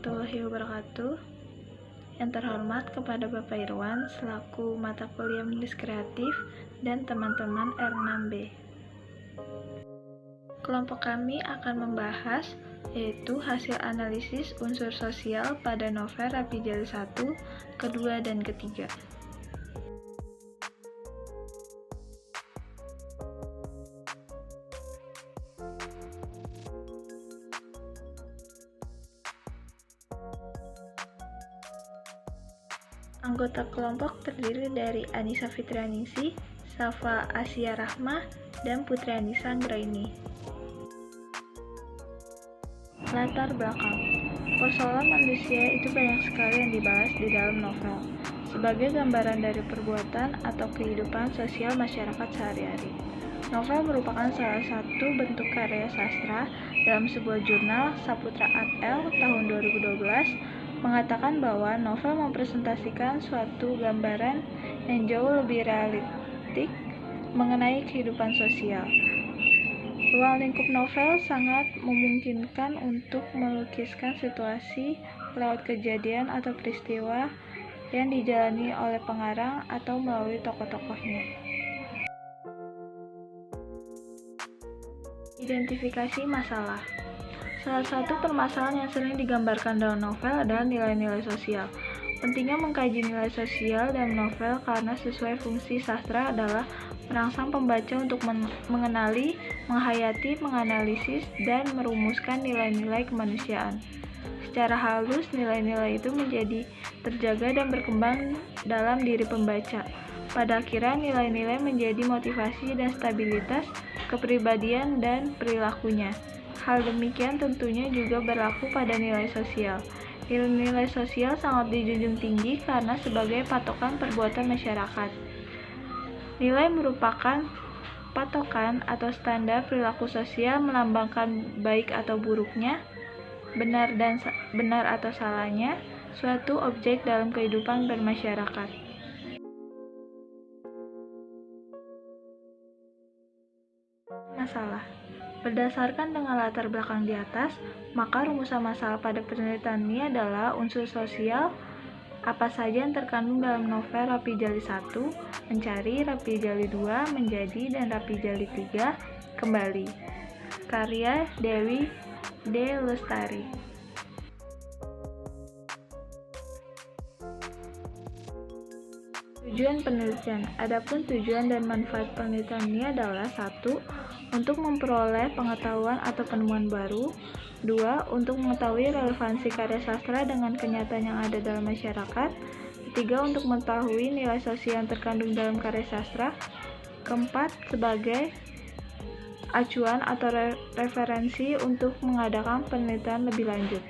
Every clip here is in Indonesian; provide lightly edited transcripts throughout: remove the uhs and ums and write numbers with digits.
warahmatullahi wabarakatuh. Yang terhormat kepada Bapak Irwan selaku mata kuliah menulis kreatif dan teman-teman R6B. Kelompok kami akan membahas yaitu hasil analisis unsur sosial pada novel Rapi Jali 1, kedua, dan ketiga. Anggota kelompok terdiri dari Anissa Fitrianingsih, Safa Asia Rahmah, dan Putri Anissa Anggraini. Latar belakang. Persoalan manusia itu banyak sekali yang dibahas di dalam novel, sebagai gambaran dari perbuatan atau kehidupan sosial masyarakat sehari-hari. Novel merupakan salah satu bentuk karya sastra dalam sebuah jurnal Saputra Art.L tahun 2012 mengatakan bahwa novel mempresentasikan suatu gambaran yang jauh lebih realistik mengenai kehidupan sosial. Ruang lingkup novel sangat memungkinkan untuk melukiskan situasi lewat kejadian atau peristiwa yang dijalani oleh pengarang atau melalui tokoh-tokohnya. Identifikasi masalah. Salah satu permasalahan yang sering digambarkan dalam novel adalah nilai-nilai sosial. Pentingnya mengkaji nilai sosial dalam novel karena sesuai fungsi sastra adalah merangsang pembaca untuk mengenali, menghayati, menganalisis, dan merumuskan nilai-nilai kemanusiaan. Secara halus, nilai-nilai itu menjadi terjaga dan berkembang dalam diri pembaca. Pada akhirnya, nilai-nilai menjadi motivasi dan stabilitas kepribadian dan perilakunya. Hal demikian tentunya juga berlaku pada nilai sosial. Nilai sosial sangat dijunjung tinggi karena sebagai patokan perbuatan masyarakat. Nilai merupakan patokan atau standar perilaku sosial melambangkan baik atau buruknya, benar atau salahnya, suatu objek dalam kehidupan bermasyarakat. Masalah. Berdasarkan dengan latar belakang di atas, maka rumusan masalah pada penelitian ini adalah unsur sosial apa saja yang terkandung dalam novel Rapi Jali 1, mencari, Rapi Jali 2, menjadi, dan Rapi Jali 3, kembali. Karya Dewi D. Lestari. Tujuan penelitian. Adapun tujuan dan manfaat penelitian ini adalah 1. Untuk memperoleh pengetahuan atau penemuan baru. 2. Untuk mengetahui relevansi karya sastra dengan kenyataan yang ada dalam masyarakat. 3. Untuk mengetahui nilai sosial yang terkandung dalam karya sastra. 4. Sebagai acuan atau referensi untuk mengadakan penelitian lebih lanjut.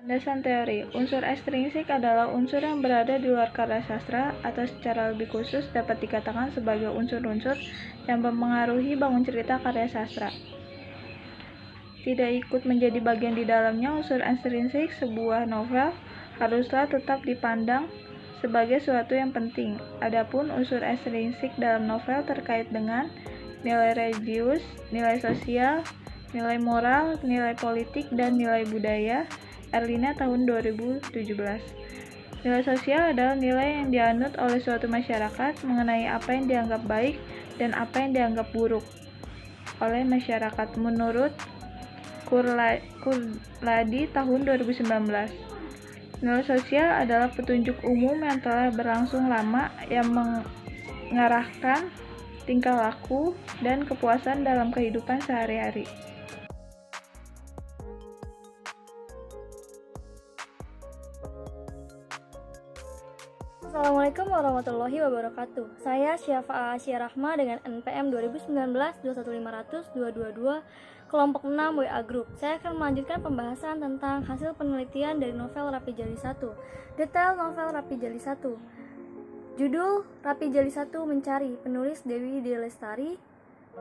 Landasan teori. Unsur ekstrinsik adalah unsur yang berada di luar karya sastra atau secara lebih khusus dapat dikatakan sebagai unsur-unsur yang mempengaruhi bangun cerita karya sastra. Tidak ikut menjadi bagian di dalamnya, unsur ekstrinsik sebuah novel haruslah tetap dipandang sebagai sesuatu yang penting. Adapun unsur ekstrinsik dalam novel terkait dengan nilai religius, nilai sosial, nilai moral, nilai politik, dan nilai budaya. Erlina tahun 2017. Nilai sosial adalah nilai yang dianut oleh suatu masyarakat mengenai apa yang dianggap baik dan apa yang dianggap buruk oleh masyarakat menurut Kurladi tahun 2019. Nilai sosial adalah petunjuk umum yang telah berlangsung lama yang mengarahkan tingkah laku dan kepuasan dalam kehidupan sehari-hari. Assalamualaikum warahmatullahi wabarakatuh. Saya Safa Asia Rahmah dengan NPM 2019-21500-222 kelompok 6 WA Group. Saya akan melanjutkan pembahasan tentang hasil penelitian dari novel Rapi Jali 1. Detail novel Rapi Jali 1. Judul Rapi Jali 1 Mencari, penulis Dewi D. Lestari.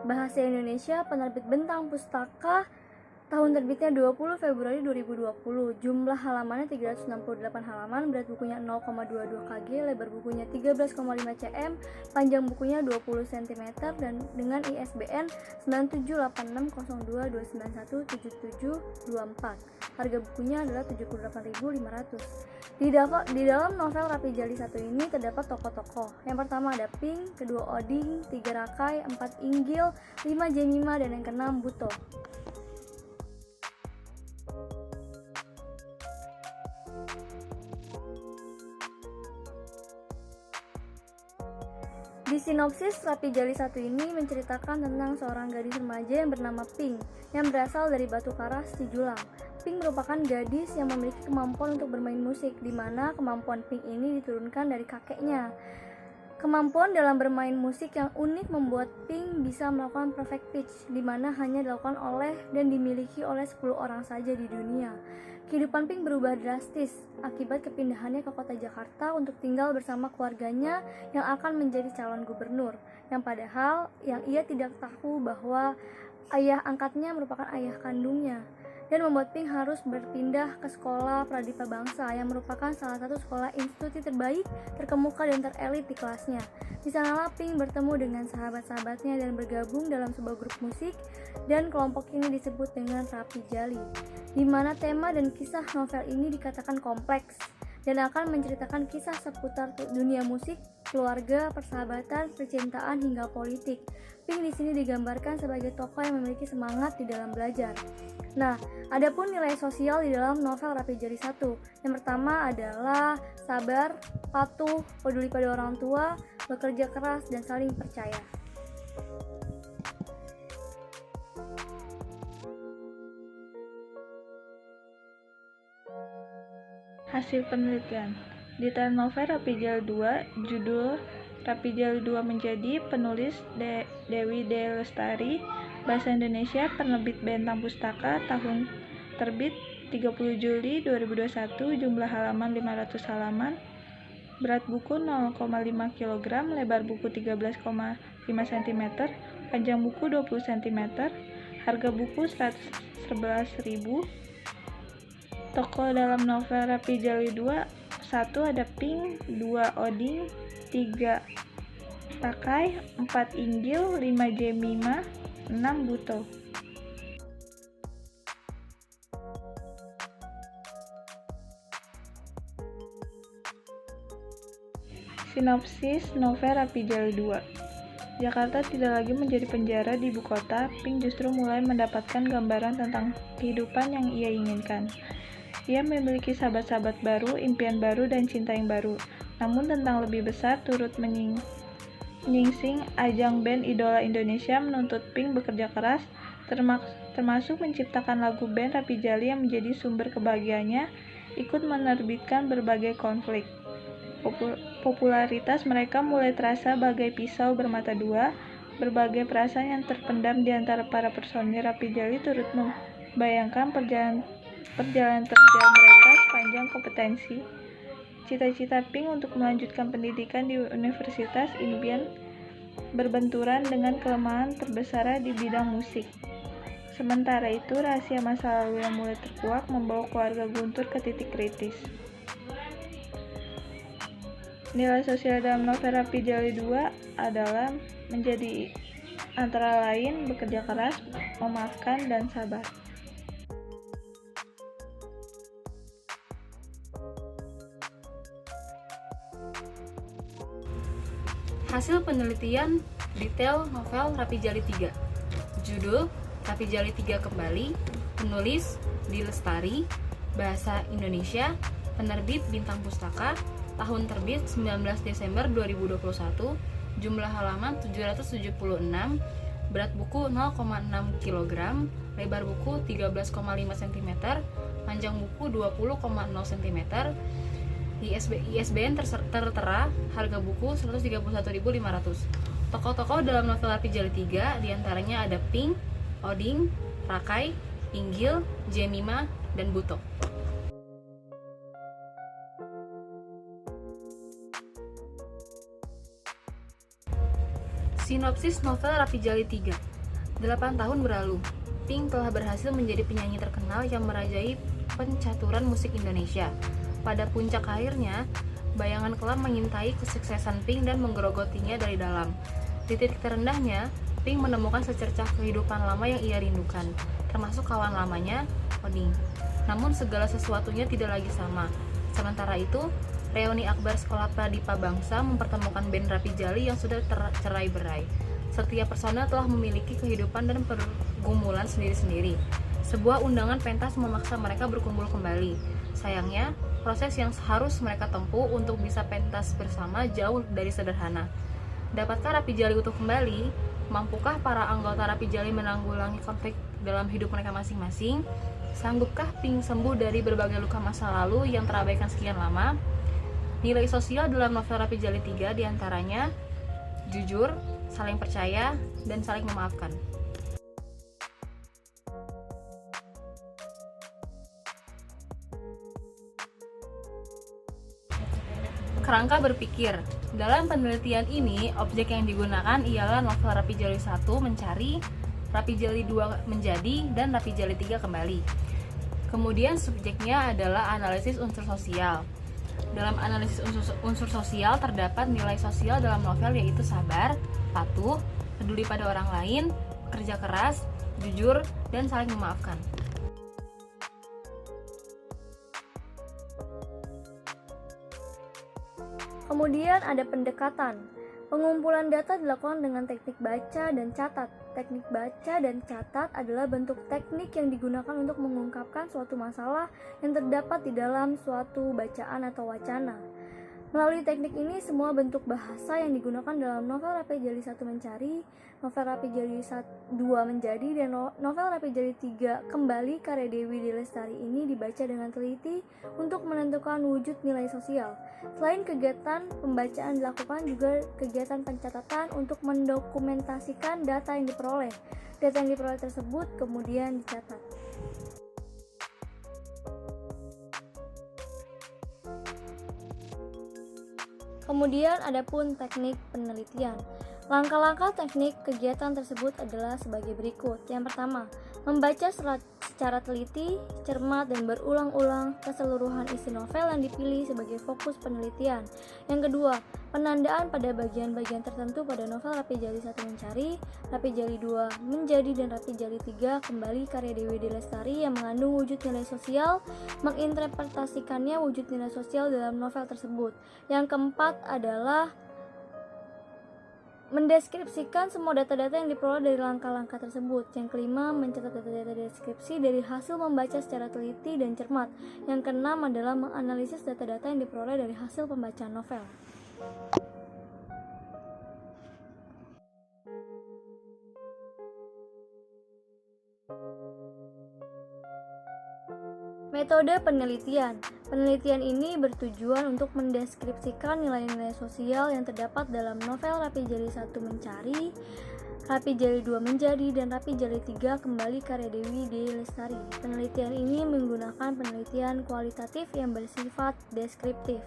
Bahasa Indonesia, penerbit Bentang Pustaka tahun terbitnya 20 Februari 2020, jumlah halamannya 368 halaman, berat bukunya 0,22 kg, lebar bukunya 13,5 cm, panjang bukunya 20 cm, dan dengan ISBN 9786022917724. Harga bukunya adalah 78.500. Di dalam novel Rapi Jali 1 ini terdapat tokoh-tokoh. Yang pertama ada Pink, kedua Oding, 3 Rakai, 4 Inggil, 5 Jemima, dan yang keenam Buto. Di sinopsis, Rapi Jali 1 ini menceritakan tentang seorang gadis remaja yang bernama Pink, yang berasal dari Batu Karas, Cijulang. Pink merupakan gadis yang memiliki kemampuan untuk bermain musik, di mana kemampuan Pink ini diturunkan dari kakeknya. Kemampuan dalam bermain musik yang unik membuat Pink bisa melakukan perfect pitch, di mana hanya dilakukan oleh dan dimiliki oleh 10 orang saja di dunia. Kehidupan Pink berubah drastis akibat kepindahannya ke kota Jakarta untuk tinggal bersama keluarganya yang akan menjadi calon gubernur, yang padahal yang ia tidak tahu bahwa ayah angkatnya merupakan ayah kandungnya, dan membuat Pink harus berpindah ke sekolah Pradipa Bangsa yang merupakan salah satu sekolah institusi terbaik, terkemuka, dan terelit di kelasnya. Di sanalah Pink bertemu dengan sahabat-sahabatnya dan bergabung dalam sebuah grup musik, dan kelompok ini disebut dengan Rapi Jali, di mana tema dan kisah novel ini dikatakan kompleks dan akan menceritakan kisah seputar dunia musik, keluarga, persahabatan, percintaan, hingga politik. Pink di sini digambarkan sebagai tokoh yang memiliki semangat di dalam belajar. Nah, adapun nilai sosial di dalam novel Rapi Jali 1. Yang pertama adalah sabar, patuh, peduli pada orang tua, bekerja keras, dan saling percaya. Hasil penelitian. Detail novel Rapi Jali 2, judul Rapi Jali 2 menjadi, penulis Dewi D. Lestari, bahasa Indonesia Penerbit Bentang Pustaka, tahun terbit 30 Juli 2021, jumlah halaman 500 halaman, berat buku 0,5 kg, lebar buku 13,5 cm, panjang buku 20 cm, harga buku 111.000. Tokoh dalam novel Rapi Jali 2, 1 ada Pink, 2 Oding, 3 Rakai, 4 Inggil, 5 Jemima, 6 Buto. Sinopsis novel Rapi Jali 2. Jakarta tidak lagi menjadi penjara di ibu kota. Pink justru mulai mendapatkan gambaran tentang kehidupan yang ia inginkan. Ia memiliki sahabat-sahabat baru, impian baru, dan cinta yang baru. Namun tentang lebih besar turut menyingsing ajang band idola Indonesia menuntut Pink bekerja keras, termasuk menciptakan lagu band Rapi Jali yang menjadi sumber kebahagiaannya, ikut menerbitkan berbagai konflik. Popularitas mereka mulai terasa bagai pisau bermata dua. Berbagai perasaan yang terpendam di antara para personil Rapi Jali turut membayangkan perjalanan terjal mereka sepanjang kompetensi. Cita-cita Pink untuk melanjutkan pendidikan di Universitas Impian berbenturan dengan kelemahan terbesar di bidang musik. Sementara itu, rahasia masa lalu yang mulai terkuak membawa keluarga Guntur ke titik kritis. Nilai sosial dalam novel Rapi Jali 2 adalah menjadi antara lain bekerja keras, memaafkan, dan sabar. Hasil penelitian detail novel Rapi Jali 3. Judul Rapi Jali 3 Kembali, penulis D. Lestari, bahasa Indonesia, penerbit Bintang Pustaka, tahun terbit 19 Desember 2021, jumlah halaman 776, berat buku 0,6 kg, lebar buku 13,5 cm, panjang buku 20,0 cm, ISBN tertera, harga buku 131.500. Tokoh-tokoh dalam novel Rapi Jali 3 diantaranya ada Pink, Oding, Rakai, Inggil, Jemima, dan Buto. Sinopsis novel Rapi Jali 3. 8 tahun berlalu. Pink telah berhasil menjadi penyanyi terkenal yang merajai pencaturan musik Indonesia. Pada puncak karirnya, bayangan kelam mengintai kesuksesan Pink dan menggerogotinya dari dalam. Di titik terendahnya, Pink menemukan secercah kehidupan lama yang ia rindukan, termasuk kawan lamanya, Oding. Namun segala sesuatunya tidak lagi sama. Sementara itu, reuni akbar Sekolah Pradipa Bangsa mempertemukan band Rapi Jali yang sudah tercerai-berai. Setiap personel telah memiliki kehidupan dan pergumulan sendiri-sendiri. Sebuah undangan pentas memaksa mereka berkumpul kembali. Sayangnya, proses yang harus mereka tempuh untuk bisa pentas bersama jauh dari sederhana. Dapatkah Rapi Jali utuh kembali? Mampukah para anggota Rapi Jali menanggulangi konflik dalam hidup mereka masing-masing? Sanggupkah Pink sembuh dari berbagai luka masa lalu yang terabaikan sekian lama? Nilai sosial dalam novel Rapi Jali 3 diantaranya jujur, saling percaya, dan saling memaafkan. Kerangka berpikir. Dalam penelitian ini, objek yang digunakan ialah novel Rapi Jali 1 mencari, Rapi Jali 2 menjadi, dan Rapi Jali 3 kembali. Kemudian subjeknya adalah analisis unsur sosial. Dalam analisis unsur sosial terdapat nilai sosial dalam novel yaitu sabar, patuh, peduli pada orang lain, kerja keras, jujur, dan saling memaafkan. Kemudian ada pendekatan. Pengumpulan data dilakukan dengan teknik baca dan catat. Teknik baca dan catat adalah bentuk teknik yang digunakan untuk mengungkapkan suatu masalah yang terdapat di dalam suatu bacaan atau wacana. Melalui teknik ini, semua bentuk bahasa yang digunakan dalam novel Rapi Jali 1 mencari, novel Rapi Jali 2 menjadi, dan novel Rapi Jali 3 kembali karya Dewi D. Lestari ini dibaca dengan teliti untuk menentukan wujud nilai sosial. Selain kegiatan pembacaan dilakukan juga kegiatan pencatatan untuk mendokumentasikan data yang diperoleh. Data yang diperoleh tersebut kemudian dicatat. Kemudian ada pun teknik penelitian. Langkah-langkah teknik kegiatan tersebut adalah sebagai berikut. Yang pertama, membaca secara teliti, cermat, dan berulang-ulang keseluruhan isi novel yang dipilih sebagai fokus penelitian. Yang kedua, penandaan pada bagian-bagian tertentu pada novel Rapi Jali 1 mencari, Rapi Jali 2 menjadi, dan Rapi Jali 3 kembali karya Dewi D. Lestari yang mengandung wujud nilai sosial, menginterpretasikannya wujud nilai sosial dalam novel tersebut. Yang keempat adalah mendeskripsikan semua data-data yang diperoleh dari langkah-langkah tersebut. Yang kelima, mencatat data-data deskripsi dari hasil membaca secara teliti dan cermat. Yang keenam adalah menganalisis data-data yang diperoleh dari hasil pembacaan novel. Metode penelitian. Penelitian ini bertujuan untuk mendeskripsikan nilai-nilai sosial yang terdapat dalam novel Rapi Jali 1 mencari, Rapi Jali 2 menjadi, dan Rapi Jali 3 kembali karya Dewi D. Lestari. Penelitian ini menggunakan penelitian kualitatif yang bersifat deskriptif.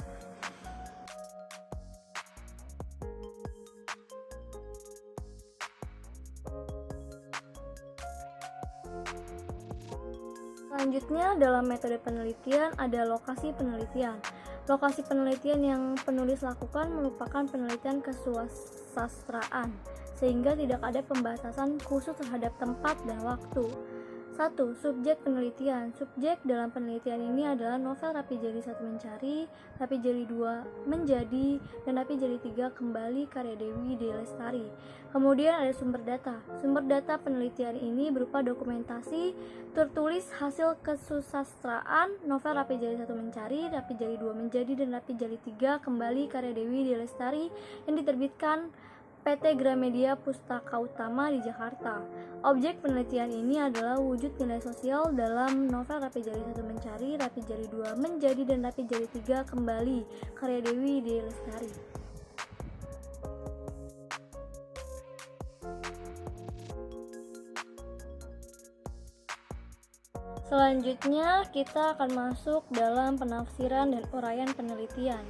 Selanjutnya, dalam metode penelitian ada lokasi penelitian. Lokasi penelitian yang penulis lakukan merupakan penelitian kesusastraan, sehingga tidak ada pembatasan khusus terhadap tempat dan waktu. 1. Subjek penelitian. Subjek dalam penelitian ini adalah novel Rapi Jali 1 mencari, Rapi Jali 2 menjadi, dan Rapi Jali 3 kembali karya Dewi D. Lestari. Kemudian ada sumber data. Sumber data penelitian ini berupa dokumentasi tertulis hasil kesusastraan novel Rapi Jali 1 mencari, Rapi Jali 2 menjadi, dan Rapi Jali 3 kembali karya Dewi D. Lestari yang diterbitkan PT Gramedia Pustaka Utama di Jakarta. Objek penelitian ini adalah wujud nilai sosial dalam novel Rapi Jali 1 mencari, Rapi Jali 2 menjadi, dan Rapi Jali 3 kembali karya Dewi D. Lestari. Selanjutnya kita akan masuk dalam penafsiran dan uraian penelitian.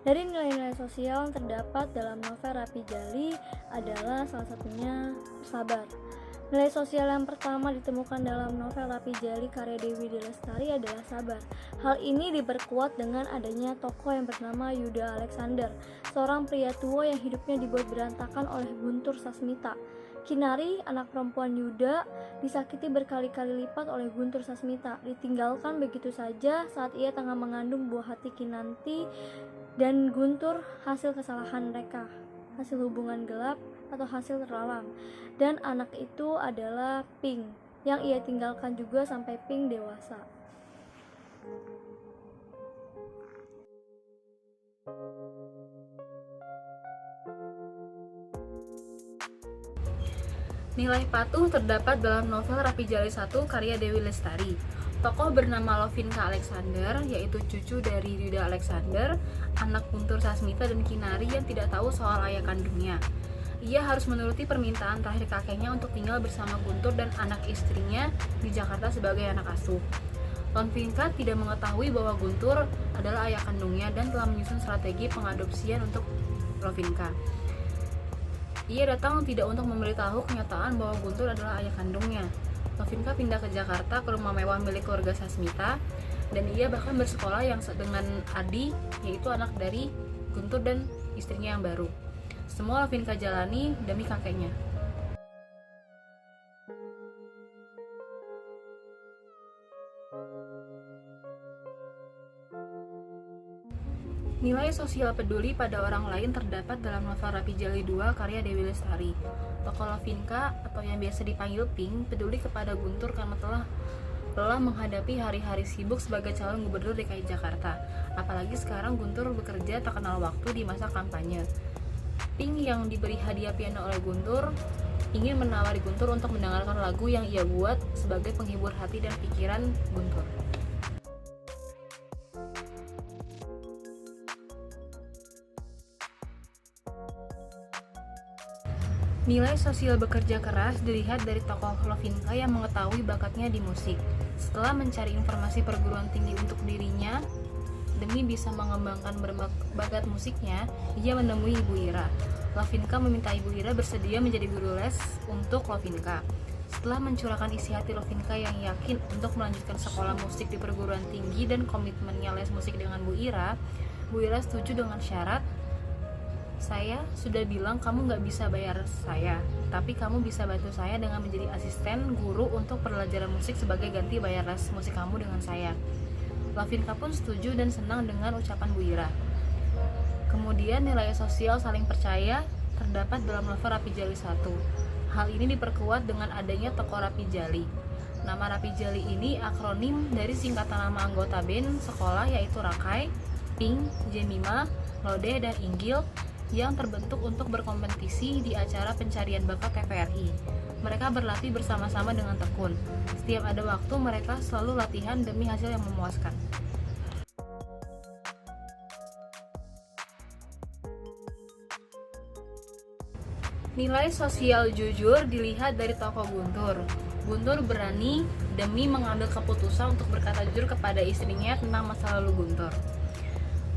Dari nilai-nilai sosial yang terdapat dalam novel Rapi Jali adalah salah satunya sabar. Nilai sosial yang pertama ditemukan dalam novel Rapi Jali karya Dewi D. Lestari adalah sabar. Hal ini diperkuat dengan adanya tokoh yang bernama Yuda Alexander, seorang pria tua yang hidupnya dibuat berantakan oleh Guntur Sasmita. Kinari, anak perempuan Yuda, disakiti berkali-kali lipat oleh Guntur Sasmita, ditinggalkan begitu saja saat ia tengah mengandung buah hati Kinanti dan Guntur hasil kesalahan mereka, hasil hubungan gelap atau hasil terlalang. Dan anak itu adalah Pink, yang ia tinggalkan juga sampai Pink dewasa. Nilai patuh terdapat dalam novel Rapi Jali 1 karya Dewi Lestari. Tokoh bernama Lovinka Alexander, yaitu cucu dari Yuda Alexander, anak Guntur Sasmita dan Kinari yang tidak tahu soal ayah kandungnya. Ia harus menuruti permintaan terakhir kakeknya untuk tinggal bersama Guntur dan anak istrinya di Jakarta sebagai anak asuh. Lovinka tidak mengetahui bahwa Guntur adalah ayah kandungnya dan telah menyusun strategi pengadopsian untuk Lovinka. Ia datang tidak untuk memberitahu kenyataan bahwa Guntur adalah ayah kandungnya. Lovinka pindah ke Jakarta ke rumah mewah milik keluarga Sasmita, dan ia bahkan bersekolah dengan Adi, yaitu anak dari Guntur dan istrinya yang baru. Semua Lovinka jalani demi kakeknya. Nilai sosial peduli pada orang lain terdapat dalam novel Rapi Jali 2 karya Dewi Lestari. Tokoh Lovinka, atau yang biasa dipanggil Pink, peduli kepada Guntur karena telah menghadapi hari-hari sibuk sebagai calon gubernur DKI Jakarta. Apalagi sekarang Guntur bekerja tak kenal waktu di masa kampanye. Pink yang diberi hadiah piano oleh Guntur ingin menawari Guntur untuk mendengarkan lagu yang ia buat sebagai penghibur hati dan pikiran Guntur. Nilai sosial bekerja keras dilihat dari tokoh Lovinka yang mengetahui bakatnya di musik. Setelah mencari informasi perguruan tinggi untuk dirinya, demi bisa mengembangkan bakat musiknya, ia menemui Ibu Ira. Lovinka meminta Ibu Ira bersedia menjadi guru les untuk Lovinka. Setelah mencurahkan isi hati Lovinka yang yakin untuk melanjutkan sekolah musik di perguruan tinggi dan komitmennya les musik dengan Bu Ira setuju dengan syarat, "Saya sudah bilang kamu gak bisa bayar saya, tapi kamu bisa bantu saya dengan menjadi asisten guru untuk pelajaran musik sebagai ganti bayar les musik kamu dengan saya." Lovinka pun setuju dan senang dengan ucapan Bu Ira. Kemudian nilai sosial saling percaya terdapat dalam novel Rapi Jali 1. Hal ini diperkuat dengan adanya tokoh Rapi Jali. Nama Rapi Jali ini akronim dari singkatan nama anggota band sekolah, yaitu Rakai, Pink, Jemima, Lode, dan Inggil, yang terbentuk untuk berkompetisi di acara pencarian bakat TVRI. Mereka berlatih bersama-sama dengan tekun. Setiap ada waktu, mereka selalu latihan demi hasil yang memuaskan. Nilai sosial jujur dilihat dari tokoh Guntur. Guntur berani demi mengambil keputusan untuk berkata jujur kepada istrinya tentang masa lalu Guntur.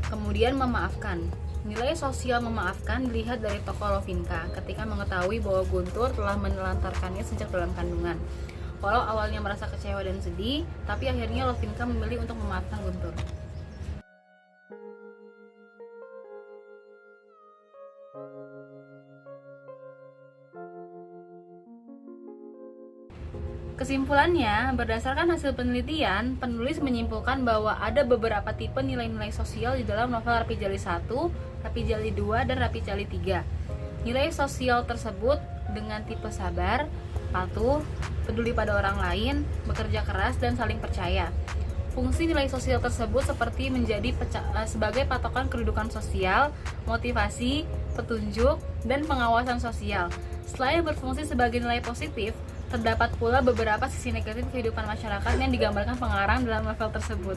Kemudian memaafkan. Nilai sosial memaafkan dilihat dari tokoh Lovinka ketika mengetahui bahwa Guntur telah menelantarkannya sejak dalam kandungan. Walau awalnya merasa kecewa dan sedih, tapi akhirnya Lovinka memilih untuk memaafkan Guntur. Kesimpulannya, berdasarkan hasil penelitian, penulis menyimpulkan bahwa ada beberapa tipe nilai-nilai sosial di dalam novel Rapi Jali 1, Rapi Jali 2, dan Rapi Jali 3. Nilai sosial tersebut dengan tipe sabar, patuh, peduli pada orang lain, bekerja keras, dan saling percaya. Fungsi nilai sosial tersebut seperti menjadi sebagai patokan kedudukan sosial, motivasi, petunjuk, dan pengawasan sosial. Selain berfungsi sebagai nilai positif, terdapat pula beberapa sisi negatif kehidupan masyarakat yang digambarkan pengarang dalam novel tersebut.